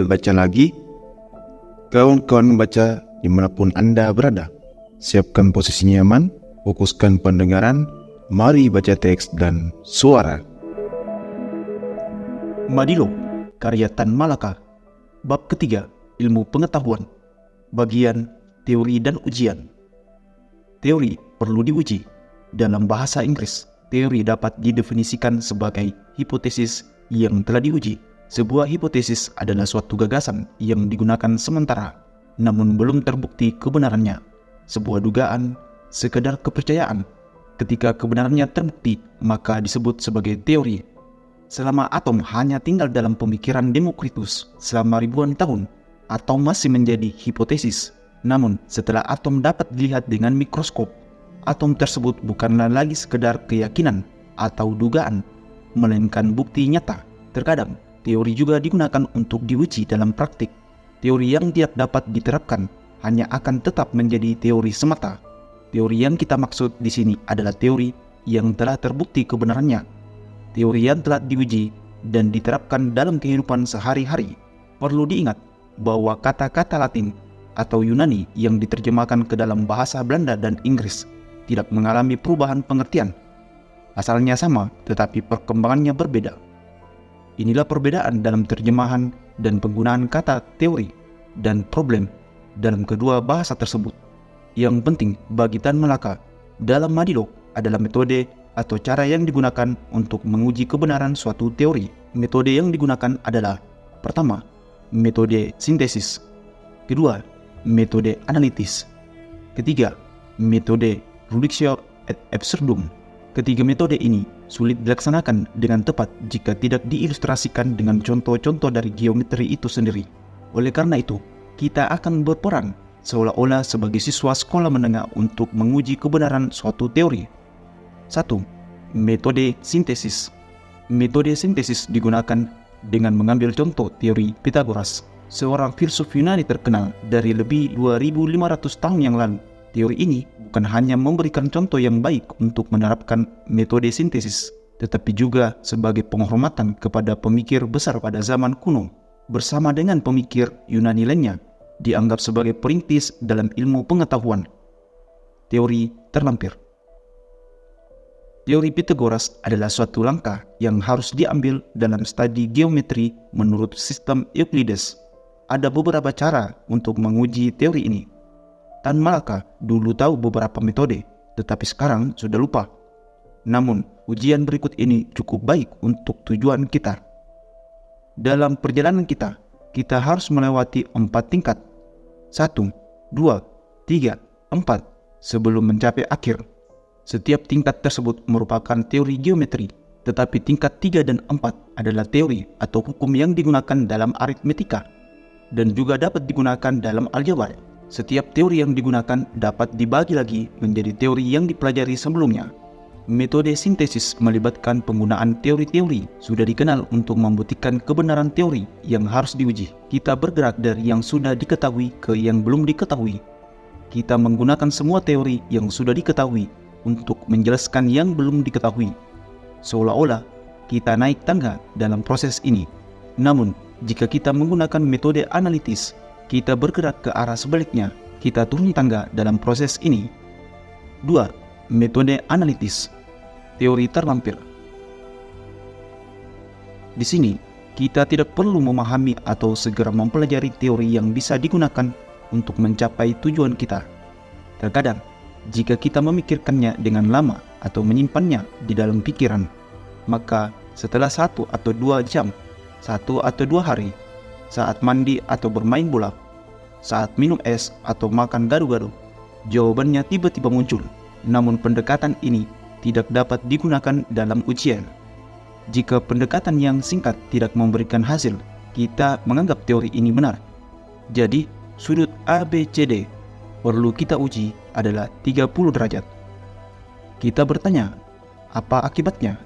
Baca lagi. Kawan-kawan baca dimanapun Anda berada. Siapkan posisi nyaman, fokuskan pendengaran, mari baca teks dan suara. Madilo, karya Tan Malaka. Bab ketiga, ilmu pengetahuan. Bagian teori dan ujian. Teori perlu diuji. Dalam bahasa Inggris, teori dapat didefinisikan sebagai hipotesis yang telah diuji. Sebuah hipotesis adalah suatu gagasan yang digunakan sementara, namun belum terbukti kebenarannya. Sebuah dugaan, sekedar kepercayaan. Ketika kebenarannya terbukti, maka disebut sebagai teori. Selama atom hanya tinggal dalam pemikiran Demokritus selama ribuan tahun, atom masih menjadi hipotesis. Namun, setelah atom dapat dilihat dengan mikroskop, atom tersebut bukanlah lagi sekedar keyakinan atau dugaan, melainkan bukti nyata. Terkadang, teori juga digunakan untuk diuji dalam praktik. Teori yang tidak dapat diterapkan hanya akan tetap menjadi teori semata. Teori yang kita maksud di sini adalah teori yang telah terbukti kebenarannya. Teori yang telah diuji dan diterapkan dalam kehidupan sehari-hari. Perlu diingat bahwa kata-kata Latin atau Yunani yang diterjemahkan ke dalam bahasa Belanda dan Inggris tidak mengalami perubahan pengertian. Asalnya sama, tetapi perkembangannya berbeda. Inilah perbedaan dalam terjemahan dan penggunaan kata teori dan problem dalam kedua bahasa tersebut. Yang penting bagi Tan Malaka dalam Madilo adalah metode atau cara yang digunakan untuk menguji kebenaran suatu teori. Metode yang digunakan adalah: pertama, metode sintesis; kedua, metode analitis; ketiga, metode reductio ad absurdum. Ketiga metode ini sulit dilaksanakan dengan tepat jika tidak diilustrasikan dengan contoh-contoh dari geometri itu sendiri. Oleh karena itu, kita akan berperan seolah-olah sebagai siswa sekolah menengah untuk menguji kebenaran suatu teori. 1. Metode sintesis. Metode sintesis digunakan dengan mengambil contoh teori Pythagoras, seorang filsuf Yunani terkenal dari lebih 2500 tahun yang lalu. Teori ini bukan hanya memberikan contoh yang baik untuk menerapkan metode sintesis, tetapi juga sebagai penghormatan kepada pemikir besar pada zaman kuno. Bersama dengan pemikir Yunani lainnya, dianggap sebagai perintis dalam ilmu pengetahuan. Teori terlampir. Teori Pythagoras adalah suatu langkah yang harus diambil dalam studi geometri menurut sistem Euclides. Ada beberapa cara untuk menguji teori ini. Tan Malaka dulu tahu beberapa metode, tetapi sekarang sudah lupa. Namun, ujian berikut ini cukup baik untuk tujuan kita. Dalam perjalanan kita harus melewati 4 tingkat. 1, 2, 3, 4 sebelum mencapai akhir. Setiap tingkat tersebut merupakan teori geometri, tetapi tingkat 3 dan 4 adalah teori atau hukum yang digunakan dalam aritmetika dan juga dapat digunakan dalam aljabar. Setiap teori yang digunakan dapat dibagi lagi menjadi teori yang dipelajari sebelumnya. Metode sintesis melibatkan penggunaan teori-teori sudah dikenal untuk membuktikan kebenaran teori yang harus diuji. Kita bergerak dari yang sudah diketahui ke yang belum diketahui. Kita menggunakan semua teori yang sudah diketahui untuk menjelaskan yang belum diketahui. Seolah-olah kita naik tangga dalam proses ini. Namun, jika kita menggunakan metode analitis, kita bergerak ke arah sebaliknya. Kita turun tangga dalam proses ini. 2. Metode analitis. Teori terlampir. Di sini, kita tidak perlu memahami atau segera mempelajari teori yang bisa digunakan untuk mencapai tujuan kita. Terkadang, jika kita memikirkannya dengan lama atau menyimpannya di dalam pikiran, maka setelah 1 atau 2 jam, 1 atau 2 hari, saat mandi atau bermain bola, saat minum es atau makan gado-gado, jawabannya tiba-tiba muncul. Namun pendekatan ini tidak dapat digunakan dalam ujian. Jika pendekatan yang singkat tidak memberikan hasil, kita menganggap teori ini benar. Jadi, sudut ABCD perlu kita uji adalah 30 derajat. Kita bertanya, apa akibatnya?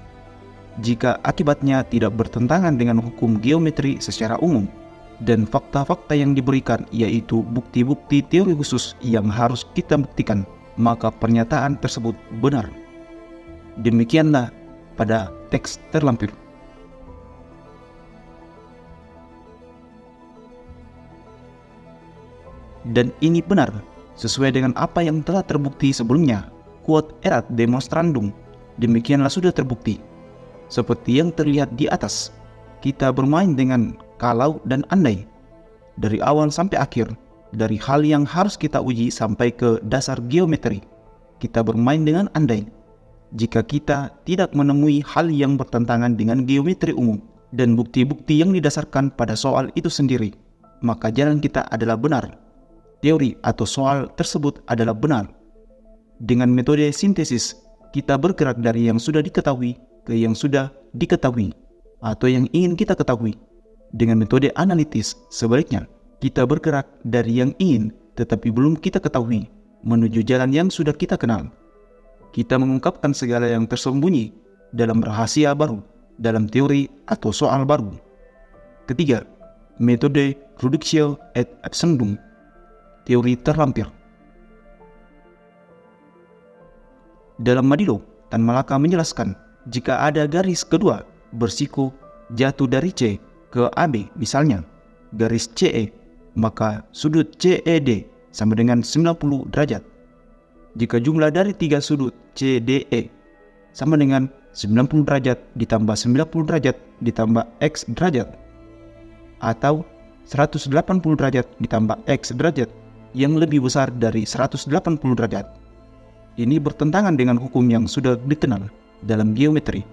Jika akibatnya tidak bertentangan dengan hukum geometri secara umum, dan fakta-fakta yang diberikan yaitu bukti-bukti teori khusus yang harus kita buktikan, maka pernyataan tersebut benar. Demikianlah pada teks terlampir. Dan ini benar, sesuai dengan apa yang telah terbukti sebelumnya. Quod erat demonstrandum, demikianlah sudah terbukti. Seperti yang terlihat di atas, kita bermain dengan kalau dan andai. Dari awal sampai akhir, dari hal yang harus kita uji sampai ke dasar geometri, kita bermain dengan andai. Jika kita tidak menemui hal yang bertentangan dengan geometri umum dan bukti-bukti yang didasarkan pada soal itu sendiri, maka jalan kita adalah benar. Teori atau soal tersebut adalah benar. Dengan metode sintesis, kita bergerak dari yang sudah diketahui ke yang sudah diketahui atau yang ingin kita ketahui. Dengan metode analitis, sebaliknya, kita bergerak dari yang ingin tetapi belum kita ketahui menuju jalan yang sudah kita kenal. Kita mengungkapkan segala yang tersembunyi dalam rahasia baru, dalam teori atau soal baru. Ketiga, metode reductio ad absurdum, teori terlampir. Dalam Madilo, Tan Malaka menjelaskan, jika ada garis kedua bersiku jatuh dari C ke AB misalnya, garis CE, maka sudut CED sama dengan 90 derajat. Jika jumlah dari tiga sudut CDE sama dengan 90 derajat ditambah 90 derajat ditambah X derajat, atau 180 derajat ditambah X derajat yang lebih besar dari 180 derajat. Ini bertentangan dengan hukum yang sudah dikenal dalam geometri,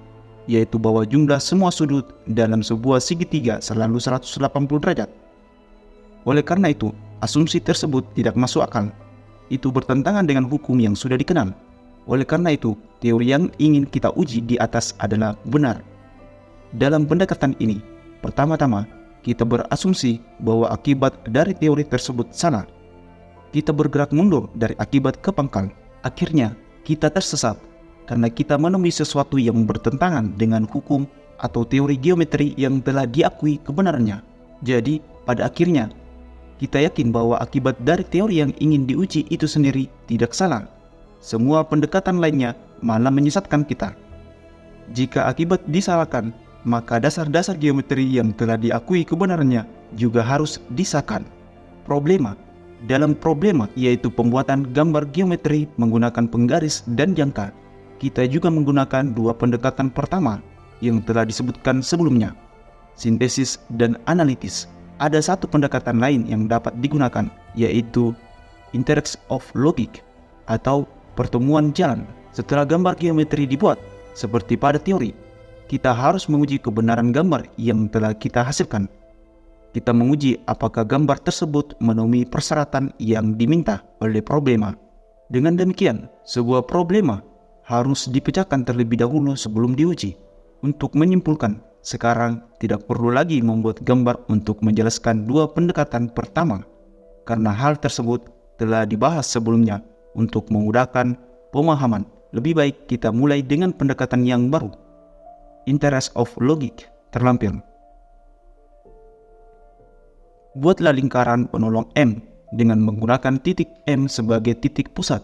yaitu bahwa jumlah semua sudut dalam sebuah segitiga selalu 180 derajat. Oleh karena itu, asumsi tersebut tidak masuk akal. Itu bertentangan dengan hukum yang sudah dikenal. Oleh karena itu, teori yang ingin kita uji di atas adalah benar. Dalam pendekatan ini, pertama-tama, kita berasumsi bahwa akibat dari teori tersebut salah. Kita bergerak mundur dari akibat ke pangkal. Akhirnya, kita tersesat karena kita menemui sesuatu yang bertentangan dengan hukum atau teori geometri yang telah diakui kebenarannya. Jadi, pada akhirnya, kita yakin bahwa akibat dari teori yang ingin diuji itu sendiri tidak salah. Semua pendekatan lainnya malah menyesatkan kita. Jika akibat disalahkan, maka dasar-dasar geometri yang telah diakui kebenarannya juga harus disahkan. Dalam problema yaitu pembuatan gambar geometri menggunakan penggaris dan jangka, kita juga menggunakan dua pendekatan pertama yang telah disebutkan sebelumnya, sintesis dan analitis. Ada satu pendekatan lain yang dapat digunakan, yaitu interaction of logic atau pertemuan jalan. Setelah gambar geometri dibuat seperti pada teori, kita harus menguji kebenaran gambar yang telah kita hasilkan. Kita menguji apakah gambar tersebut memenuhi persyaratan yang diminta oleh problema. Dengan demikian, sebuah problema harus dipecahkan terlebih dahulu sebelum diuji. Untuk menyimpulkan, sekarang tidak perlu lagi membuat gambar untuk menjelaskan dua pendekatan pertama, karena hal tersebut telah dibahas sebelumnya. Untuk memudahkan pemahaman, lebih baik kita mulai dengan pendekatan yang baru, interest of logic, terlampir. Buatlah lingkaran penolong M dengan menggunakan titik M sebagai titik pusat.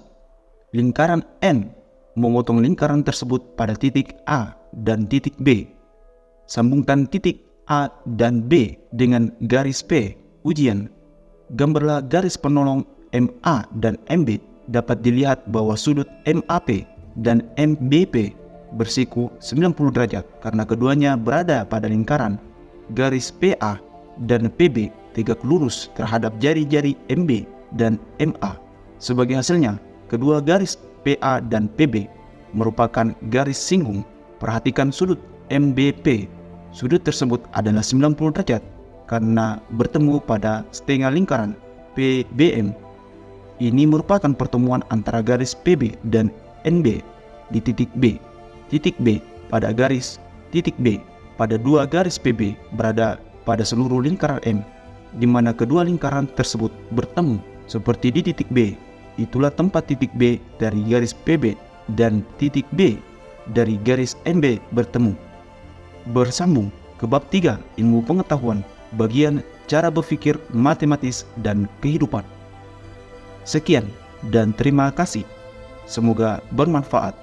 Lingkaran N memotong lingkaran tersebut pada titik A dan titik B. Sambungkan titik A dan B dengan garis P. Ujian. Gambarlah garis penolong MA dan MB. Dapat dilihat bahwa sudut MAP dan MBP bersiku 90 derajat karena keduanya berada pada lingkaran. Garis PA dan PB tegak lurus terhadap jari-jari MB dan MA. Sebagai hasilnya, kedua garis PA dan PB merupakan garis singgung. Perhatikan sudut MBP. Sudut tersebut adalah 90 derajat karena bertemu pada setengah lingkaran PBM. Ini merupakan pertemuan antara garis PB dan NB di titik B. Titik B pada garis titik B pada dua garis PB berada pada seluruh lingkaran M, di mana kedua lingkaran tersebut bertemu seperti di titik B. Itulah tempat titik B dari garis PB dan titik B dari garis MB bertemu. Bersambung ke bab 3 ilmu pengetahuan, bagian cara berpikir matematis dan kehidupan. Sekian dan terima kasih. Semoga bermanfaat.